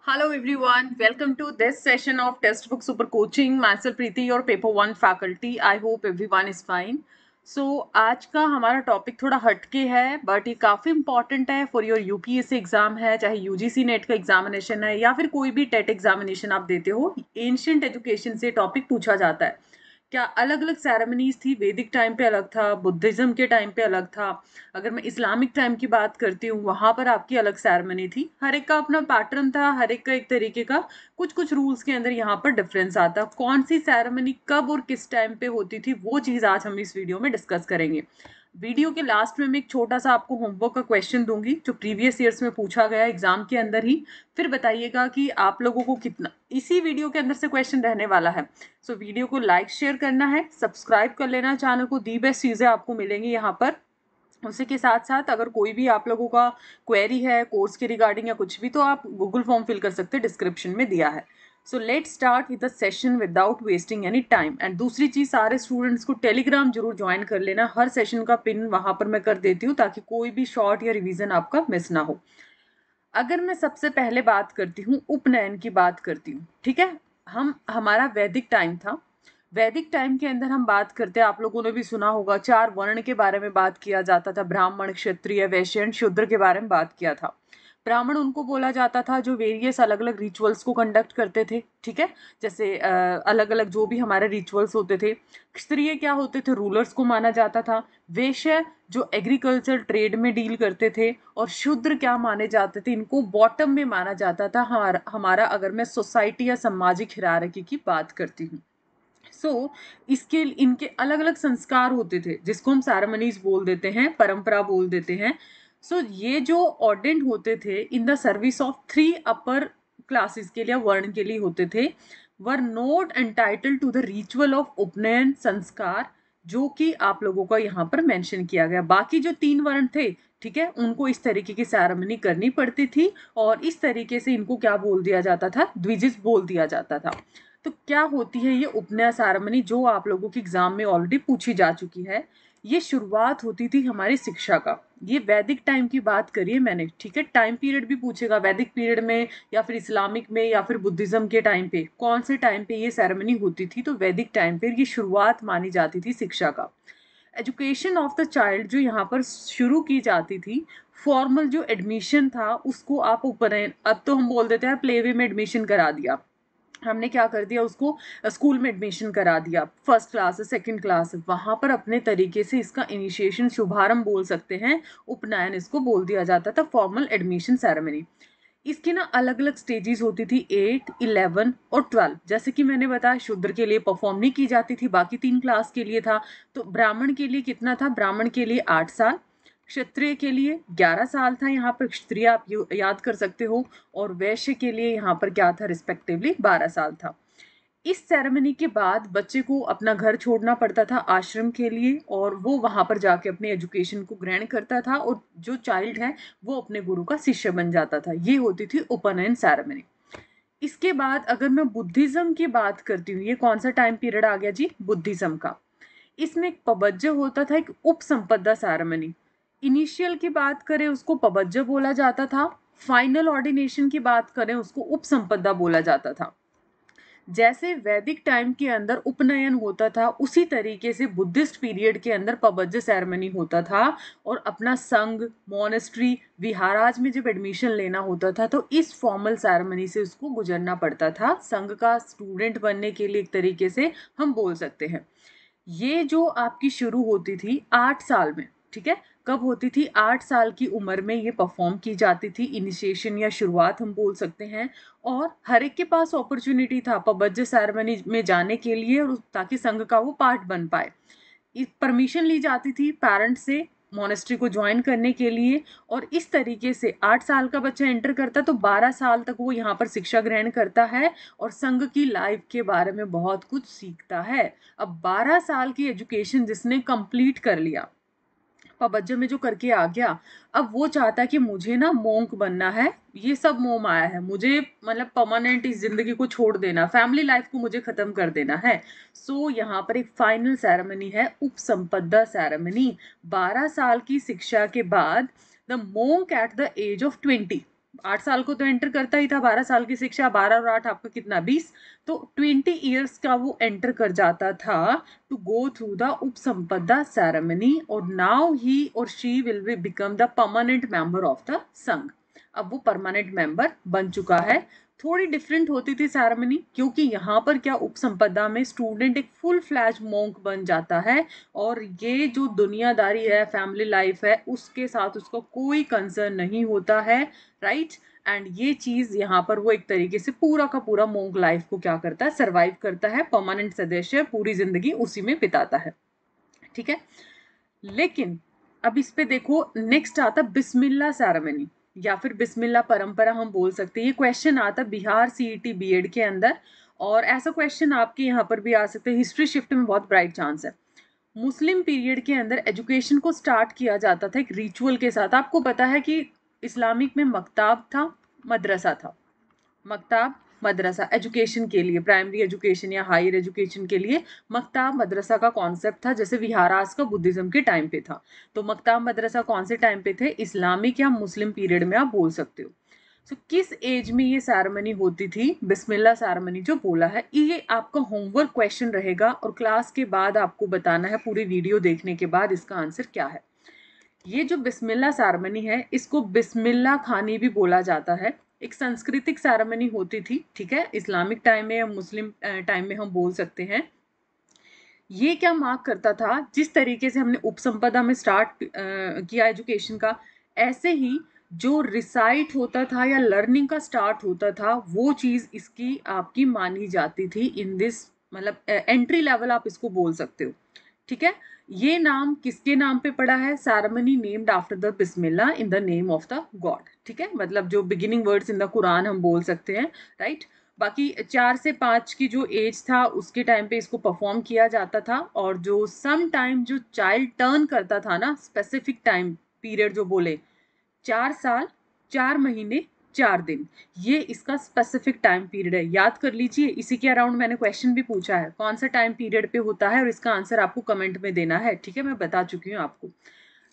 Hello everyone, welcome to this session of Textbook Super Coaching. Myself Preeti, your paper 1 faculty. I hope everyone is fine. So आज का हमारा topic थोड़ा हटके है but ये काफ़ी इंपॉर्टेंट है फॉर योर यूपीएससी एग्जाम है, चाहे यूजीसी नेट का एग्जामिनेशन है या फिर कोई भी टेट एग्जामिनेशन आप देते हो। एंशियंट एजुकेशन से टॉपिक पूछा जाता है। क्या अलग अलग सेरेमनीज थी, वैदिक टाइम पे अलग था, बुद्धिज्म के टाइम पे अलग था। अगर मैं इस्लामिक टाइम की बात करती हूँ वहां पर आपकी अलग सेरेमनी थी। हर एक का अपना पैटर्न था, हर एक का एक तरीके का कुछ कुछ रूल्स के अंदर यहाँ पर डिफरेंस आता। कौन सी सेरेमनी कब और किस टाइम पे होती थी वो चीज़ आज हम इस वीडियो में डिस्कस करेंगे। वीडियो के लास्ट में मैं एक छोटा सा आपको होमवर्क का क्वेश्चन दूंगी जो प्रीवियस ईयर्स में पूछा गया एग्जाम के अंदर ही। फिर बताइएगा कि आप लोगों को कितना इसी वीडियो के अंदर से क्वेश्चन रहने वाला है। सो वीडियो को लाइक शेयर करना है, सब्सक्राइब कर लेना चैनल को। दी बेस्ट चीज़ें आपको मिलेंगी यहाँ पर। उसी के साथ साथ अगर कोई भी आप लोगों का क्वेरी है कोर्स के रिगार्डिंग या कुछ भी तो आप गूगल फॉर्म फिल कर सकते हैं, डिस्क्रिप्शन में दिया है। So let start with the session without wasting any time. And दूसरी चीज़, सारे स्टूडेंट्स को टेलीग्राम जरूर ज्वाइन कर लेना। हर सेशन का पिन वहां पर मैं कर देती हूँ ताकि कोई भी शॉर्ट या रिवीजन आपका मिस ना हो। अगर मैं सबसे पहले बात करती हूँ उपनयन की बात करती हूँ, ठीक है। हमारा वैदिक टाइम था। वैदिक टाइम के अंदर हम बात करते हैं, आप लोगों ने भी सुना होगा, 4 वर्ण के बारे में बात किया जाता था। ब्राह्मण, क्षत्रिय, वैश्य एंड शूद्र के बारे में बात किया था। ब्राह्मण उनको बोला जाता था जो वेरियस अलग अलग रिचुअल्स को कंडक्ट करते थे, ठीक है। जैसे अलग अलग जो भी हमारे रिचुअल्स होते थे। क्षत्रिय क्या होते थे, रूलर्स को माना जाता था। वैश्य जो एग्रीकल्चर ट्रेड में डील करते थे। और शूद्र क्या माने जाते थे, इनको बॉटम में माना जाता था हमारा अगर मैं सोसाइटी या सामाजिक हिरारकी की बात करती हूँ। इसके इनके अलग अलग संस्कार होते थे जिसको हम सेरेमनीज बोल देते हैं, परंपरा बोल देते हैं। ये जो ऑर्डेंड होते थे in the service of 3 upper classes के लिए, वर्ण के लिए होते थे, were not entitled to the ritual of उपनयन संस्कार, जो कि आप लोगों का यहाँ पर मेंशन किया गया। बाकी जो 3 वर्ण थे, ठीक है, उनको इस तरीके की सेरेमनी करनी पड़ती थी और इस तरीके से इनको क्या बोल दिया जाता था, द्विजिस बोल दिया जाता था। तो क्या होती है ये उपनयन सेरेमनी, जो आप लोगों की एग्जाम में ऑलरेडी पूछी जा चुकी है। ये शुरुआत होती थी हमारी शिक्षा का। ये वैदिक टाइम की बात करिए मैंने, ठीक है। टाइम पीरियड भी पूछेगा, वैदिक पीरियड में या फिर इस्लामिक में या फिर बुद्धिज्म के टाइम पे, कौन से टाइम पे ये सेरेमनी होती थी, तो वैदिक टाइम पे ये शुरुआत मानी जाती थी शिक्षा का। एजुकेशन ऑफ द चाइल्ड जो यहाँ पर शुरू की जाती थी, फॉर्मल जो एडमिशन था उसको आप ऊपर, अब तो हम बोल देते हैं प्ले वे में एडमिशन करा दिया। हमने क्या कर दिया, उसको स्कूल में एडमिशन करा दिया, फर्स्ट क्लास है, सेकंड क्लास है, वहां पर अपने तरीके से इसका इनिशिएशन, शुभारंभ बोल सकते हैं, उपनयन इसको बोल दिया जाता था, फॉर्मल एडमिशन सेरेमनी। इसकी ना अलग अलग स्टेजेस होती थी, 8, 11 और 12। जैसे कि मैंने बताया शूद्र के लिए परफॉर्म नहीं की जाती थी, बाकी 3 क्लास के लिए था। तो ब्राह्मण के लिए कितना था, ब्राह्मण के लिए 8 साल, क्षत्रिय के लिए 11 साल था, यहाँ पर क्षत्रिय आप याद कर सकते हो। और वैश्य के लिए यहाँ पर क्या था, रिस्पेक्टिवली 12 साल था। इस सेरेमनी के बाद बच्चे को अपना घर छोड़ना पड़ता था आश्रम के लिए, और वो वहां पर जाके अपने एजुकेशन को ग्रहण करता था, और जो चाइल्ड है वो अपने गुरु का शिष्य बन जाता था। ये होती थी उपनयन सेरेमनी। इसके बाद अगर मैं बुद्धिज्म की बात करती हूँ, ये कौन सा टाइम पीरियड आ गया जी, बुद्धिज्म का। इसमें एक पबज्ज होता था, एक उपसंपदा सेरेमनी। इनिशियल की बात करें उसको पबज्ज बोला जाता था, फाइनल ऑर्डिनेशन की बात करें उसको उपसंपदा बोला जाता था। जैसे वैदिक टाइम के अंदर उपनयन होता था, उसी तरीके से बुद्धिस्ट पीरियड के अंदर पबज्ज सेरेमनी होता था। और अपना संघ, मोनेस्ट्री, विहाराज में जब एडमिशन लेना होता था तो इस फॉर्मल सेरेमनी से उसको गुजरना पड़ता था, संघ का स्टूडेंट बनने के लिए एक तरीके से हम बोल सकते हैं। ये जो आपकी शुरू होती थी 8 साल में, ठीक है। कब होती थी, 8 साल की उम्र में ये परफॉर्म की जाती थी, इनिशिएशन या शुरुआत हम बोल सकते हैं। और हर एक के पास अपॉर्चुनिटी था पबज्ज सेरेमनी में जाने के लिए, और ताकि संघ का वो पार्ट बन पाए। परमिशन ली जाती थी पेरेंट्स से मोनेस्ट्री को ज्वाइन करने के लिए। और इस तरीके से 8 साल का बच्चा एंटर करता तो 12 साल तक वो यहाँ पर शिक्षा ग्रहण करता है और संघ की लाइफ के बारे में बहुत कुछ सीखता है। अब 12 साल की एजुकेशन जिसने कंप्लीट कर लिया, पबज्ज में जो करके आ गया, अब वो चाहता है कि मुझे ना मोंक बनना है, ये सब मोह माया है, मुझे मतलब परमानेंट इस जिंदगी को छोड़ देना, फैमिली लाइफ को मुझे खत्म कर देना है। यहाँ पर एक फाइनल सेरेमनी है, उपसंपदा सेरेमनी। 12 साल की शिक्षा के बाद the monk at the age of 20, 8 साल को तो एंटर करता ही था, 12 साल की शिक्षा, 12 और 8 आपका कितना 20, तो 20 ईयर्स का वो एंटर कर जाता था to go through the upasampada ceremony, और now he or she will be become the permanent member of the Sangha. अब वो परमानेंट मेंबर बन चुका है। थोड़ी डिफरेंट होती थी सेरेमनी, क्योंकि यहाँ पर क्या उपसंपदा में स्टूडेंट एक फुल फ्लैश मोंक बन जाता है, और ये जो दुनियादारी है, फैमिली लाइफ है, उसके साथ उसका कोई कंसर्न नहीं होता है, राइट। एंड ये चीज यहाँ पर वो एक तरीके से पूरा का पूरा मोंक लाइफ को क्या करता है, सर्वाइव करता है, परमानेंट सदस्य पूरी जिंदगी उसी में बिताता है, ठीक है। लेकिन अब इस पे देखो, नेक्स्ट आता बिस्मिल्ला सेरेमनी या फिर बिस्मिल्ला परंपरा हम बोल सकते हैं। ये क्वेश्चन आता बिहार सीईटी बीएड के अंदर, और ऐसा क्वेश्चन आपके यहाँ पर भी आ सकते हैं। हिस्ट्री शिफ्ट में बहुत ब्राइट चांस है। मुस्लिम पीरियड के अंदर एजुकेशन को स्टार्ट किया जाता था एक रिचुअल के साथ। आपको पता है कि इस्लामिक में मकताब था, मदरसा था। मकताब मदरसा एजुकेशन के लिए, प्राइमरी एजुकेशन या हायर एजुकेशन के लिए मकताब मदरसा का कॉन्सेप्ट था, जैसे विहारास का बुद्धिज्म के टाइम पे था। तो मकताब मदरसा कौन से टाइम पे थे, इस्लामिक या मुस्लिम पीरियड में आप बोल सकते हो। सो किस एज में ये सेरेमनी होती थी, बिस्मिल्ला सेरेमनी जो बोला है, ये आपका होमवर्क क्वेश्चन रहेगा, और क्लास के बाद आपको बताना है, पूरी वीडियो देखने के बाद इसका आंसर क्या है। ये जो बिस्मिल्ला सेरेमनी है, इसको बिस्मिल्ला खानी भी बोला जाता है। एक सांस्कृतिक सेरेमनी होती थी, ठीक है, इस्लामिक टाइम में या मुस्लिम टाइम में हम बोल सकते हैं। ये क्या मार्क करता था, जिस तरीके से हमने उपसंपदा में स्टार्ट किया एजुकेशन का, ऐसे ही जो रिसाइट होता था या लर्निंग का स्टार्ट होता था, वो चीज इसकी आपकी मानी जाती थी इन दिस, मतलब एंट्री लेवल आप इसको बोल सकते हो, ठीक है। ये नाम किसके नाम पे पड़ा है, ceremony named after the Bismillah in the name of the God, ठीक है, मतलब जो beginning words in the Quran हम बोल सकते हैं, राइट। बाकी 4 से 5 की जो एज था उसके टाइम पे इसको परफॉर्म किया जाता था, और जो सम टाइम जो चाइल्ड टर्न करता था ना, स्पेसिफिक टाइम पीरियड जो बोले, 4 साल 4 महीने 4 दिन, ये इसका स्पेसिफिक टाइम पीरियड है, याद कर लीजिए। इसी के अराउंड मैंने क्वेश्चन भी पूछा है, कौन सा टाइम पीरियड पे होता है, और इसका आंसर आपको कमेंट में देना है, ठीक है, मैं बता चुकी हूँ आपको,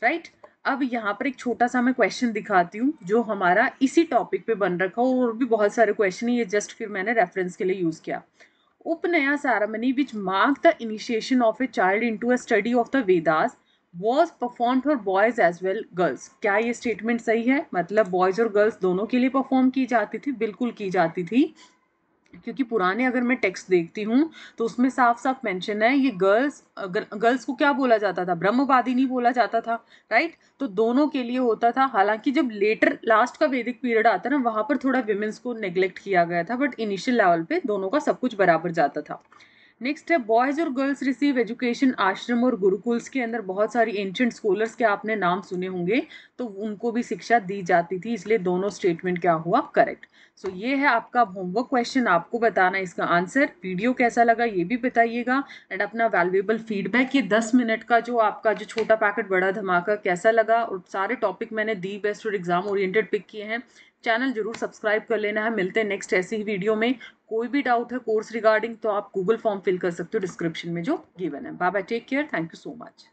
राइट। अब यहाँ पर एक छोटा सा मैं क्वेश्चन दिखाती हूँ जो हमारा इसी टॉपिक पे बन रखा हो, और भी बहुत सारे क्वेश्चन है, ये जस्ट फिर मैंने रेफरेंस के लिए यूज किया। Upanaya ceremony which marked the initiation of a child into a study of the Vedas was performed for boys as well girls। क्या ये स्टेटमेंट सही है, मतलब बॉयज और गर्ल्स दोनों के लिए परफॉर्म की जाती थी? बिल्कुल की जाती थी, क्योंकि पुराने अगर मैं टेक्स्ट देखती हूँ तो उसमें साफ साफ मेंशन है, ये गर्ल्स को क्या बोला जाता था, ब्रह्मवादी नहीं बोला जाता था, राइट। तो दोनों के लिए होता था। हालांकि जब लेटर लास्ट का वैदिक पीरियड आता ना, वहां पर थोड़ा विमेंस को नेग्लेक्ट किया गया था, बट इनिशियल लेवल पे दोनों का सब कुछ बराबर जाता था। नेक्स्ट है बॉयज और गर्ल्स रिसीव एजुकेशन आश्रम और गुरुकुल्स के अंदर बहुत सारी एंशिएंट स्कॉलर्स के आपने नाम सुने होंगे, तो उनको भी शिक्षा दी जाती थी, इसलिए दोनों स्टेटमेंट क्या हुआ, करेक्ट। सो ये है आपका होमवर्क क्वेश्चन, आपको बताना इसका आंसर। वीडियो कैसा लगा ये भी बताइएगा, एंड अपना वैल्यूएबल फीडबैक, ये 10 मिनट का जो आपका जो छोटा पैकेट बड़ा धमाका कैसा लगा, और सारे टॉपिक मैंने दी बेस्ट और एग्जाम ओरिएंटेड पिक किए हैं। चैनल जरूर सब्सक्राइब कर लेना है। मिलते हैं नेक्स्ट ऐसी ही वीडियो में। कोई भी डाउट है कोर्स रिगार्डिंग तो आप गूगल फॉर्म फिल कर सकते हो डिस्क्रिप्शन में जो गिवन है। Bye bye, take care, thank you so much.